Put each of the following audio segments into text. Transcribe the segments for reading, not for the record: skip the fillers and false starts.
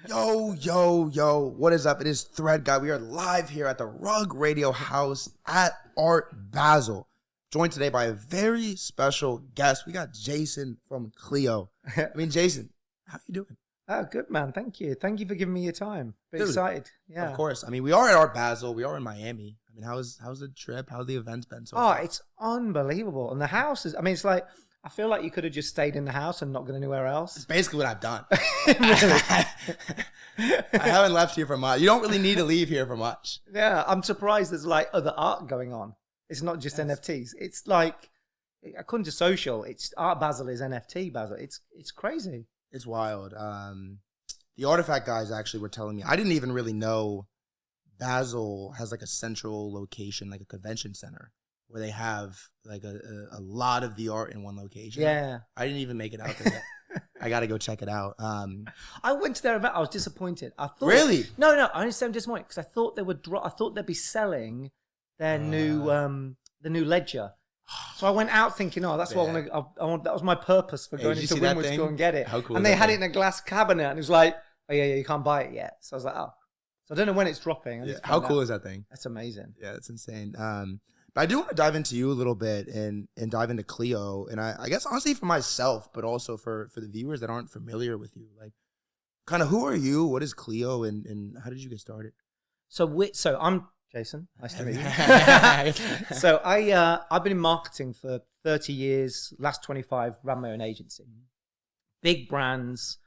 Yo, what is up? It is Threadguy. We are live here at the Rug Radio House at Art Basel. Joined today by a very special guest. We got Jason from Cleo. Jason, how you doing? Oh, good, man. Thank you. Thank you for giving me your time. Bit excited. Yeah. Of course. We are at Art Basel. We are in Miami. How's the trip? How's the events been so far? It's unbelievable. And the house is, it's like, I feel like you could have just stayed in the house and not gone anywhere else. It's basically what I've done. Really? I haven't left here for much. You don't really need to leave here for much. Yeah, I'm surprised there's like other art going on. It's not just NFTs. It's like, according to social, it's Art Basel is NFT Basel. It's crazy. It's wild. The Artifact guys actually were telling me, I didn't even really know Basel has like a central location, like a convention center, where they have like a lot of the art in one location. Yeah. I didn't even make it out there yet. I got to go check it out. I went to their event. I was disappointed. I thought, really? No. I understand disappointed because I thought they would. I thought they'd be selling their new the new ledger. So I went out thinking, that's what I want. That was my purpose for going into Wynwood to go and get it. How cool! And they had it in a glass cabinet, and it was like, you can't buy it yet. So I was like, So I don't know when it's dropping. How cool is that thing? That's amazing. Yeah, it's insane. But I do want to dive into you a little bit and dive into Cleo. And I guess honestly for myself, but also for the viewers that aren't familiar with you, like kind of who are you? What is Cleo and how did you get started? So I'm Jason. Nice to meet you. So I've been in marketing for 30 years, last 25, ran my own agency. Big brands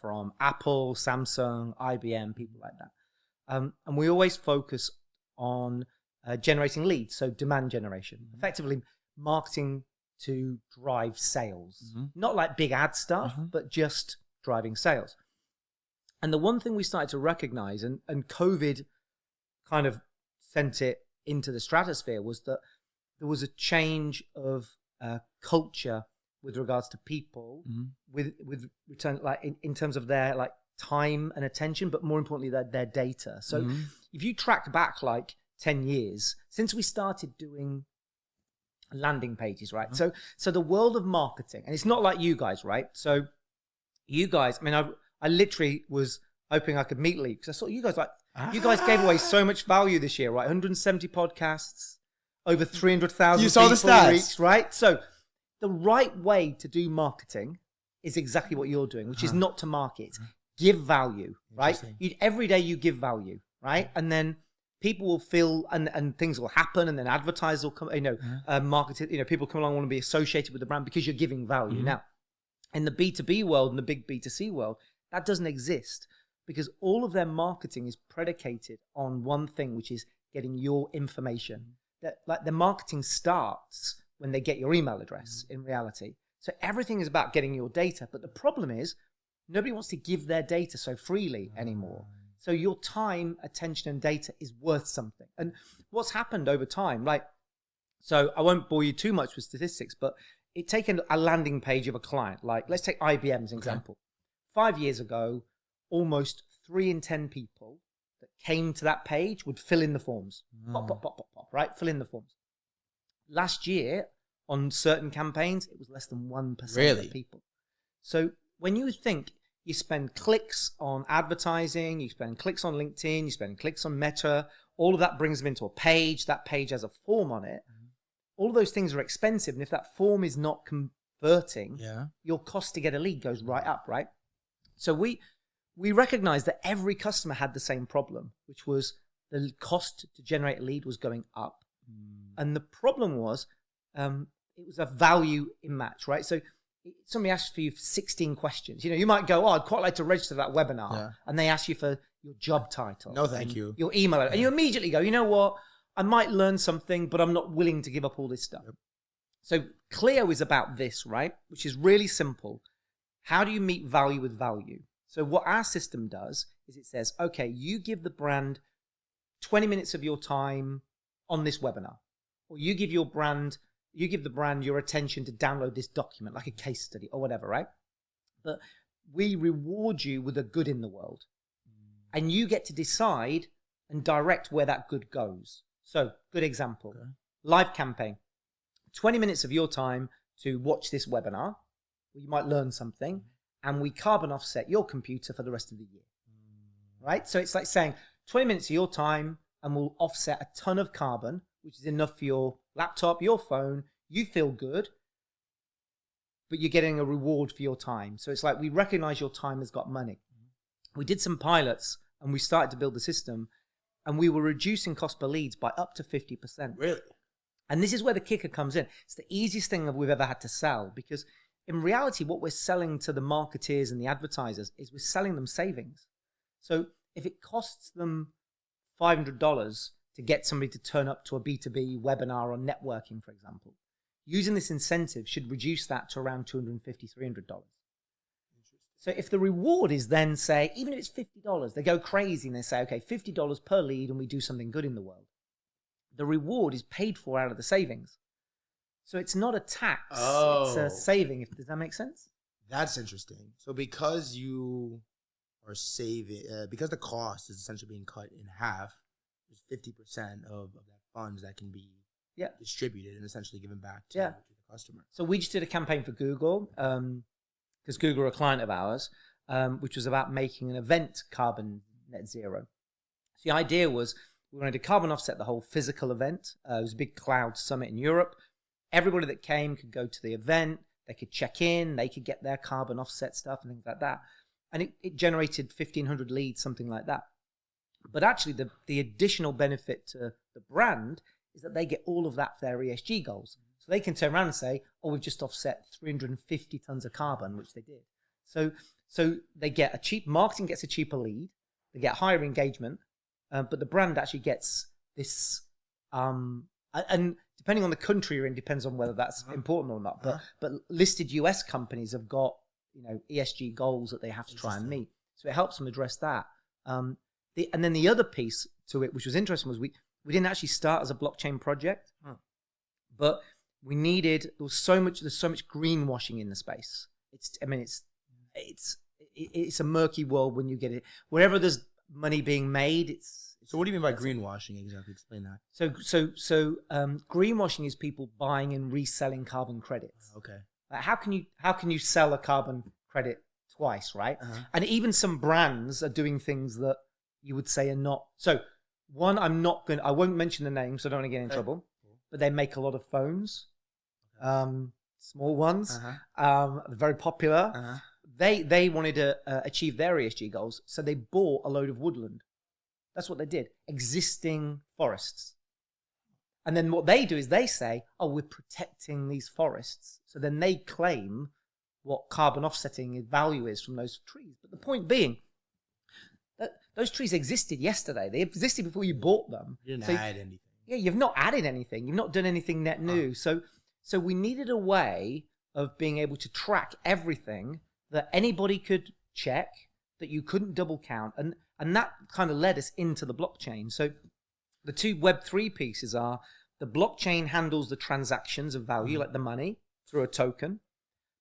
from Apple, Samsung, IBM, people like that. And we always focus on generating leads, so demand generation, effectively marketing to drive sales, not like big ad stuff, but just driving sales. And the one thing we started to recognize, and COVID kind of sent it into the stratosphere, was that there was a change of culture with regards to people, with return, like in terms of their like time and attention, but more importantly their data. So if you track back like 10 years since we started doing landing pages, right? So the world of marketing, and it's not like you guys, right? So you guys, I literally was hoping I could meet Lee because I saw you guys you guys gave away so much value this year, right? 170 podcasts, over 300,000 You saw the stats, reached, right? So the right way to do marketing is exactly what you're doing, which is not to market, give value, right? Every day you give value, right? And then people will feel, and things will happen, and then advertisers will come, market, people come along and want to be associated with the brand because you're giving value. Now, in the B2B world and the big B2C world, that doesn't exist because all of their marketing is predicated on one thing, which is getting your information. That like the marketing starts when they get your email address in reality. So everything is about getting your data. But the problem is nobody wants to give their data so freely anymore. So your time, attention, and data is worth something. And what's happened over time, so I won't bore you too much with statistics, but take a landing page of a client. Like, let's take IBM as an example. 5 years ago, almost 3 in 10 people that came to that page would fill in the forms. Pop, right? Fill in the forms. Last year, on certain campaigns, it was less than 1% of people. So when you think you spend clicks on advertising, you spend clicks on LinkedIn, you spend clicks on Meta, all of that brings them into a page. That page has a form on it. All of those things are expensive. And if that form is not converting, your cost to get a lead goes right up, right? So we recognized that every customer had the same problem, which was the cost to generate a lead was going up. And the problem was it was a value in match, right? So somebody asks for you 16 questions. You might go, I'd quite like to register that webinar. And they ask you for your job title. No, thank you. Your email. And you immediately go, you know what? I might learn something, but I'm not willing to give up all this stuff. So Cleo is about this, right? Which is really simple. How do you meet value with value? So what our system does is it says, okay, you give the brand 20 minutes of your time on this webinar, or you give the brand your attention to download this document, like a case study or whatever, right? But we reward you with a good in the world, and you get to decide and direct where that good goes. So, good example, live campaign, 20 minutes of your time to watch this webinar, where you might learn something, and we carbon offset your computer for the rest of the year. right? So it's like saying 20 minutes of your time and we'll offset a ton of carbon, which is enough for your laptop, your phone. You feel good, but you're getting a reward for your time. So it's like we recognize your time has got money. We did some pilots and we started to build the system, and we were reducing cost per leads by up to 50%. Really? And this is where the kicker comes in. It's the easiest thing that we've ever had to sell, because in reality, what we're selling to the marketeers and the advertisers is we're selling them savings. So if it costs them $500 to get somebody to turn up to a B2B webinar on networking, for example, using this incentive should reduce that to around $250, $300. So if the reward is then, say, even if it's $50, they go crazy and they say, okay, $50 per lead and we do something good in the world. The reward is paid for out of the savings. So it's not a tax, it's a saving. Does that make sense? That's interesting. So because you are saving, because the cost is essentially being cut in half, there's 50% of that funds that can be distributed and essentially given back to the customer. So we just did a campaign for Google, because Google are a client of ours, which was about making an event carbon net zero. So the idea was we wanted to carbon offset the whole physical event. It was a big cloud summit in Europe. Everybody that came could go to the event, they could check in, they could get their carbon offset stuff and things like that. And it generated 1,500 leads, something like that. But actually the additional benefit to the brand is that they get all of that for their ESG goals. So they can turn around and say, oh, we've just offset 350 tons of carbon, which they did. So they get marketing gets a cheaper lead, they get higher engagement, but the brand actually gets this, and depending on the country you're in, depends on whether that's important or not. But listed US companies have got ESG goals that they have to try and meet, so it helps them address that. And then the other piece to it, which was interesting, was we didn't actually start as a blockchain project, but we needed. There's so much greenwashing in the space. It's a murky world when you get it. Wherever there's money being made, So what do you mean by greenwashing exactly? Explain that. So greenwashing is people buying and reselling carbon credits. Okay. Like how can you sell a carbon credit twice, right? And even some brands are doing things that you would say are not. So one, I won't mention the name, so I don't want to get in trouble. But they make a lot of phones, small ones, very popular. They wanted to achieve their ESG goals, so they bought a load of woodland. That's what they did, existing forests. And then what they do is they say, oh, we're protecting these forests. So then they claim what carbon offsetting value is from those trees. But the point being, that those trees existed yesterday. They existed before you bought them. You didn't add anything. Yeah, you've not added anything. You've not done anything net new. So we needed a way of being able to track everything that anybody could check, that you couldn't double count. And that kind of led us into the blockchain. So the two Web3 pieces are the blockchain handles the transactions of value, like the money, through a token.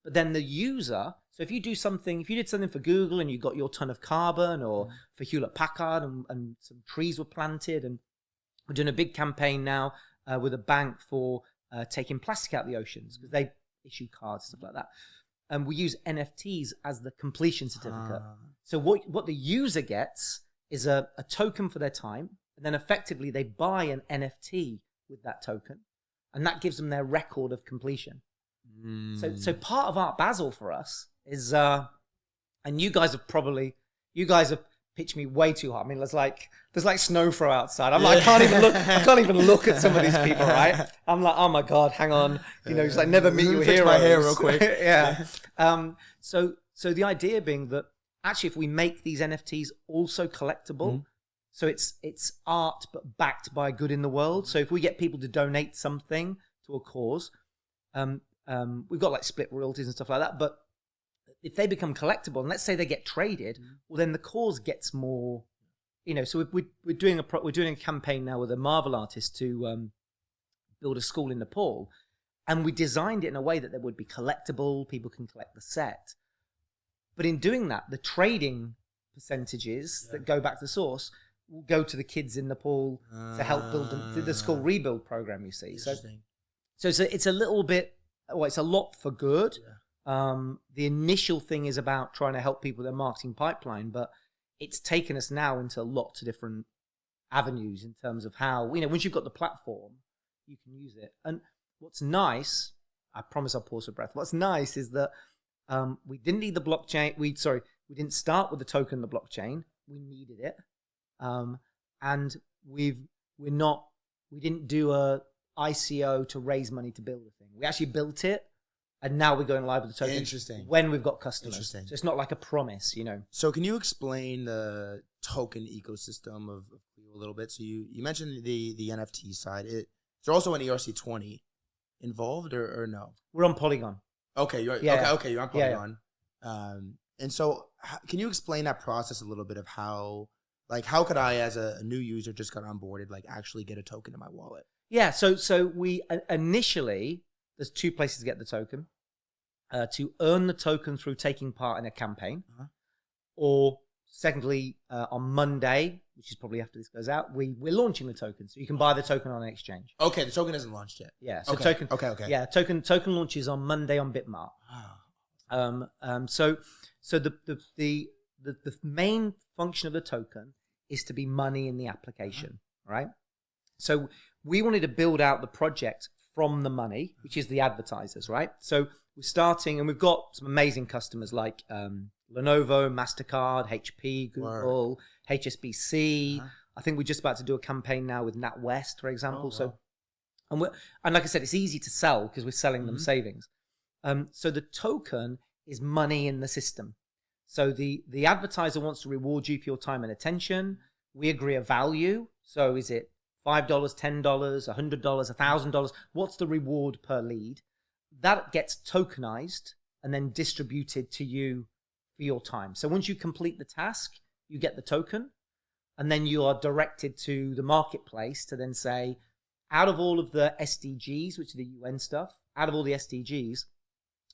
But then the user, so if you did something for Google and you got your ton of carbon, or for Hewlett-Packard and some trees were planted, and we're doing a big campaign now with a bank for taking plastic out of the oceans, because they issue cards, stuff like that. And we use NFTs as the completion certificate. So what the user gets is a token for their time, and then effectively they buy an NFT with that token, and that gives them their record of completion. So part of Art Basel for us is, and you guys have pitched me way too hard. I mean, there's like snow throw outside. I'm like, I can't even look at some of these people, right? I'm like, oh my God, hang on. It's like, never meet your heroes. Fix my hair real quick. Yeah. So the idea being that actually, if we make these NFTs also collectible, so it's art but backed by good in the world. So if we get people to donate something to a cause, we've got like split royalties and stuff like that. But if they become collectible, and let's say they get traded, well, then the cause gets more. So we're doing a campaign now with a Marvel artist to build a school in Nepal, and we designed it in a way that there would be collectible. People can collect the set, but in doing that, the trading percentages that go back to the source will go to the kids in Nepal to help build the school rebuild program. You see, so it's a little bit. Well, it's a lot for good. The initial thing is about trying to help people with their marketing pipeline, but it's taken us now into lots of different avenues in terms of how, once you've got the platform, you can use it. And what's nice, I promise I'll pause for breath. What's nice is that we didn't need the blockchain. We didn't start with the token, the blockchain. We needed it. And we didn't do a ICO to raise money to build the thing. We actually built it, and now we're going live with the token. Interesting. When we've got customers. Interesting. So it's not like a promise, So can you explain the token ecosystem of Cleo a little bit? So you mentioned the NFT side. Is there also an ERC20 involved or no? We're on Polygon. Okay, you're on Polygon. And so can you explain that process a little bit of how could I, as a new user just got onboarded, actually get a token in my wallet? Yeah, so we initially, there's two places to get the token. To earn the token through taking part in a campaign, or secondly, on Monday, which is probably after this goes out, we're launching the token, so you can buy the token on an exchange. Okay, the token isn't launched yet. Yeah, so okay. token. Okay. Yeah, token launches on Monday on Bitmart. So the main function of the token is to be money in the application, right? So we wanted to build out the project from the money, which is the advertisers, right? So we're starting, and we've got some amazing customers like Lenovo, MasterCard, HP, Google, HSBC. I think we're just about to do a campaign now with NatWest, for example. So, and like I said, it's easy to sell because we're selling them savings. So the token is money in the system. So the advertiser wants to reward you for your time and attention. We agree a value. So is it $5, $10, $100, $1,000? What's the reward per lead? That gets tokenized and then distributed to you for your time. So once you complete the task, you get the token, and then you are directed to the marketplace to then say, out of all of the SDGs, which are the UN stuff, out of all the SDGs,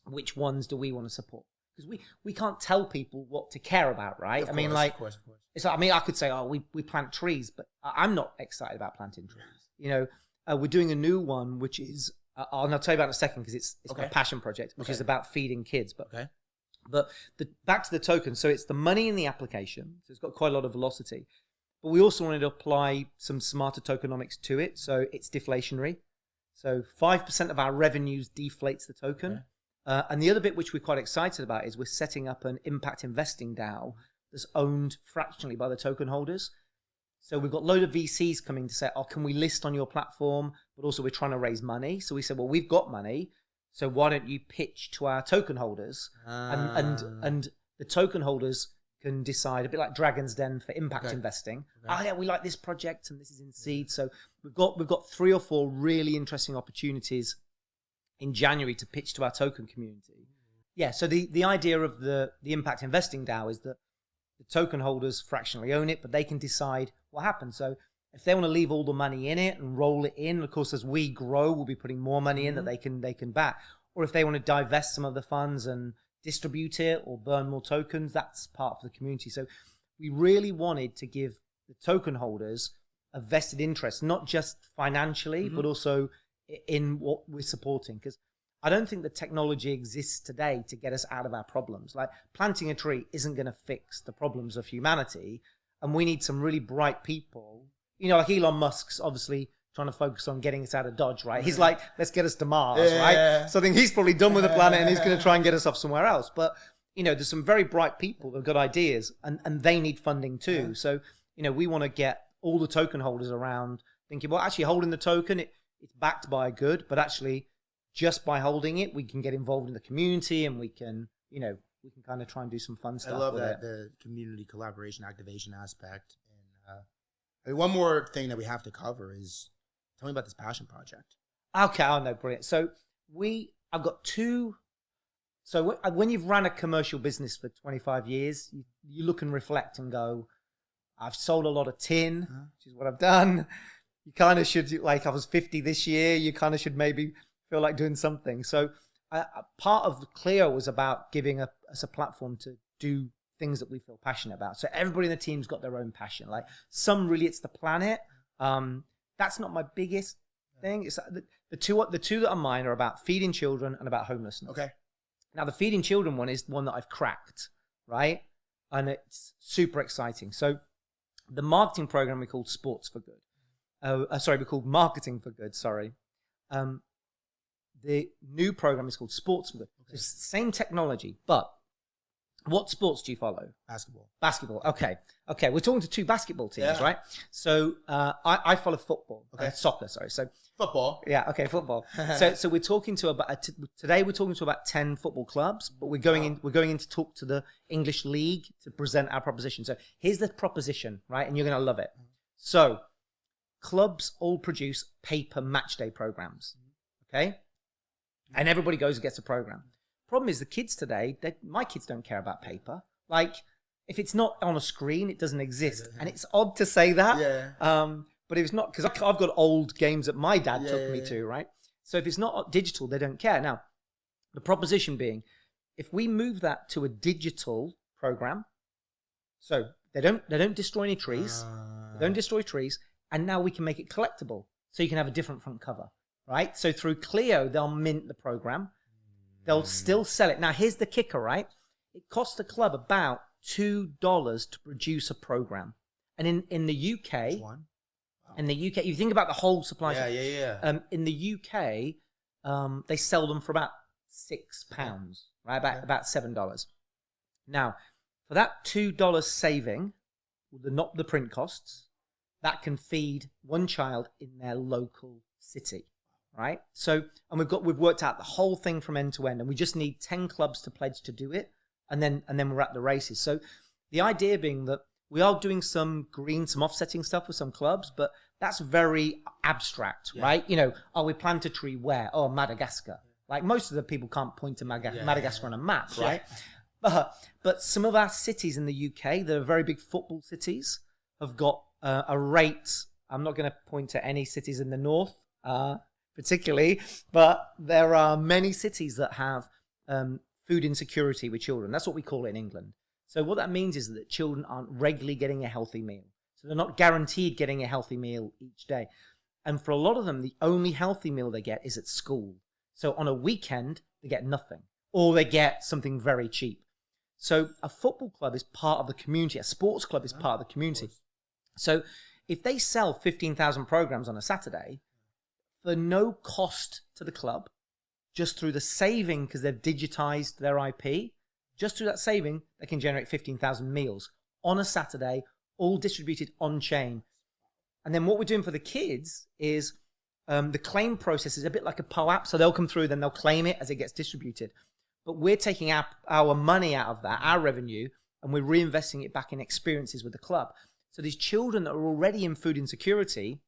which ones do we want to support? Because we can't tell people what to care about, right? Of course. It's like, I could say, we plant trees, but I'm not excited about planting trees. We're doing a new one, which is, I'll tell you about it in a second because it's my passion project, which is about feeding kids. But back to the token. So it's the money in the application. So it's got quite a lot of velocity. But we also wanted to apply some smarter tokenomics to it. So it's deflationary. So 5% of our revenues deflates the token. Okay. And the other bit which we're quite excited about is we're setting up an impact investing DAO that's owned fractionally by the token holders. So we've got a load of VCs coming to say, can we list on your platform? But also we're trying to raise money. So we said, well, we've got money. So why don't you pitch to our token holders? And the token holders can decide, a bit like Dragon's Den for impact investing. Okay. We like this project and this is in seed. So we've got 3 or 4 really interesting opportunities in January to pitch to our token community. Yeah, so the idea of the impact investing DAO is that the token holders fractionally own it, but they can decide what happens. So if they want to leave all the money in it and roll it in, of course, as we grow, we'll be putting more money in that they can back. Or if they want to divest some of the funds and distribute it or burn more tokens, that's part of the community. So we really wanted to give the token holders a vested interest, not just financially, but also in what we're supporting. Because I don't think the technology exists today to get us out of our problems. Like planting a tree isn't going to fix the problems of humanity. And we need some really bright people. Like Elon Musk's obviously trying to focus on getting us out of Dodge, right? He's like, let's get us to Mars, right? So I think he's probably done with the planet and he's going to try and get us off somewhere else. But, there's some very bright people that have got ideas and they need funding too. Yeah. So, we want to get all the token holders around thinking, well, actually holding the token, it's backed by a good, but actually just by holding it, we can get involved in the community and we can kind of try and do some fun stuff. I love that, the community collaboration activation aspect. And one more thing that we have to cover is, tell me about this passion project. Okay, no, brilliant. So I've got 2. So when you've run a commercial business for 25 years, you look and reflect and go, I've sold a lot of tin, which is what I've done. You kind of should, I was 50 this year, you kind of should maybe feel like doing something. So part of Cleo was about giving us a platform to do things that we feel passionate about. So everybody in the team's got their own passion. Like some really, it's the planet. That's not my biggest thing. It's the two that are mine are about feeding children and about homelessness. Okay. Now the feeding children one is one that I've cracked, right? and it's super exciting. So the marketing program we called Sports for Good. We called Marketing for Good, sorry. The new program is called Sports for Good. Okay. It's the same technology, but what sports do you follow? Basketball. Okay. We're talking to two basketball teams, right? So I follow football. Okay. Soccer, sorry. So football. Yeah. Okay. Football. so we're talking to today we're talking to about 10 football clubs, but we're going in to talk to the English League to present our proposition. So here's the proposition, right? And you're going to love it. So clubs all produce paper match day programs. Okay. And everybody goes and gets a program. Problem is the kids today, my kids don't care about paper. Like, if it's not on a screen, it doesn't exist. And it's odd to say that. Yeah. But if it's not, because I've got old games that my dad took me to, right? So if it's not digital, they don't care. Now, the proposition being, if we move that to a digital program, so they don't destroy any trees, and now we can make it collectible. So you can have a different front cover, right? So through Cleo, they'll mint the program. They'll still sell it. Now, here's the kicker, right? It costs the club about $2 to produce a program. And in the UK, you think about the whole supply chain. In the UK, they sell them for about £6, right? About $7. Now, for that $2 saving, not the print costs, that can feed one child in their local city. Right. So, and we've worked out the whole thing from end to end, and we just need 10 clubs to pledge to do it. And then we're at the races. So the idea being that we are doing some offsetting stuff with some clubs, but that's very abstract, right? We plant a tree where? Oh, Madagascar. Like most of the people can't point to Madagascar on a map, right? But some of our cities in the UK that are very big football cities have got a rate. I'm not going to point to any cities in the north, particularly, but there are many cities that have food insecurity with children. That's what we call it in England. So what that means is that children aren't regularly getting a healthy meal. So they're not guaranteed getting a healthy meal each day. And for a lot of them, the only healthy meal they get is at school. So on a weekend, they get nothing, or they get something very cheap. So a football club is part of the community. A sports club is part of the community. So if they sell 15,000 programs on a Saturday, for no cost to the club, just through the saving, because they've digitized their IP, just through that saving, they can generate 15,000 meals on a Saturday, all distributed on chain. And then what we're doing for the kids is the claim process is a bit like a PO app. So they'll come through, then they'll claim it as it gets distributed. But we're taking our money out of that, our revenue, and we're reinvesting it back in experiences with the club. So these children that are already in food insecurity,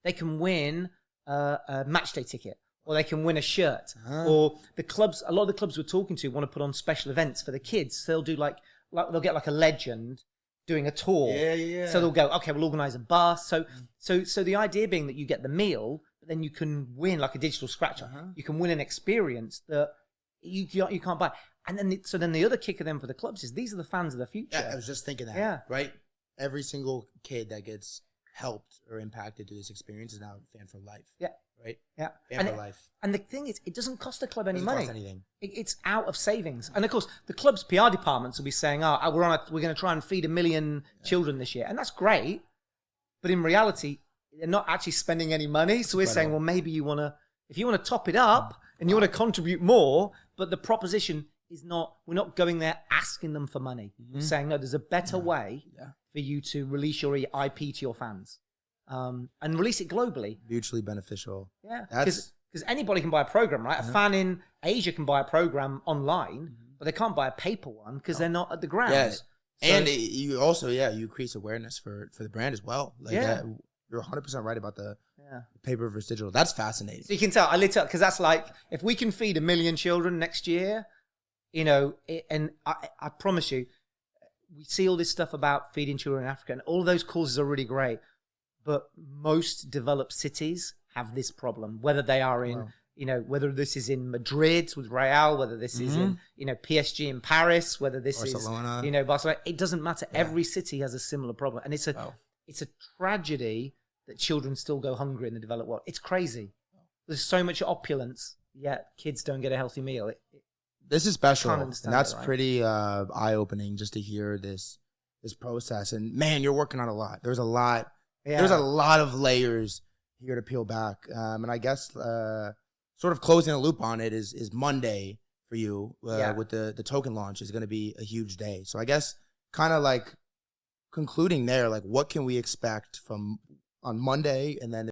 they can win a match day ticket, or they can win a shirt, or a lot of the clubs we're talking to want to put on special events for the kids. So they'll do like they'll get like a legend doing a tour. Yeah. So they'll go, okay, we'll organize a bus. So the idea being that you get the meal, but then you can win like a digital scratcher. You can win an experience that you can't buy. And then the other kicker then for the clubs is these are the fans of the future. Yeah, I was just thinking that. Yeah. Right? Every single kid that gets helped or impacted through this experience is now a fan for life. Yeah. Right? Yeah. Fan for life. And the thing is, it doesn't cost the club any money. It doesn't cost anything. It's out of savings. And of course, the club's PR departments will be saying, we're going to try and feed 1 million children this year. And that's great. But in reality, they're not actually spending any money. So we're saying, well, maybe if you want to top it up and you want to contribute more, but the proposition is we're not going there asking them for money. We're saying, no, there's a better way for you to release your IP to your fans. And release it globally. Mutually beneficial. Yeah, because anybody can buy a program, right? A fan in Asia can buy a program online, but they can't buy a paper one because they're not at the ground. Yes, so, and you also, you increase awareness for the brand as well. Like you're 100% right about the paper versus digital. That's fascinating. So you can tell, I lit up because that's like, if we can feed 1 million children next year, and I promise you, we see all this stuff about feeding children in Africa, and all those causes are really great. But most developed cities have this problem, whether they are in, whether this is in Madrid with Real, whether this is in, PSG in Paris, whether this Barcelona. is, Barcelona. It doesn't matter. Yeah. Every city has a similar problem. And it's a tragedy that children still go hungry in the developed world. It's crazy. There's so much opulence, yet kids don't get a healthy meal. This is special, Can't and understand that's it, right? pretty eye-opening just to hear this process. And man, you're working on a lot. There's a lot. Yeah. There's a lot of layers here to peel back. And I guess sort of closing a loop on it is Monday for you with the token launch is going to be a huge day. So I guess kind of like concluding there, like what can we expect from on Monday, and then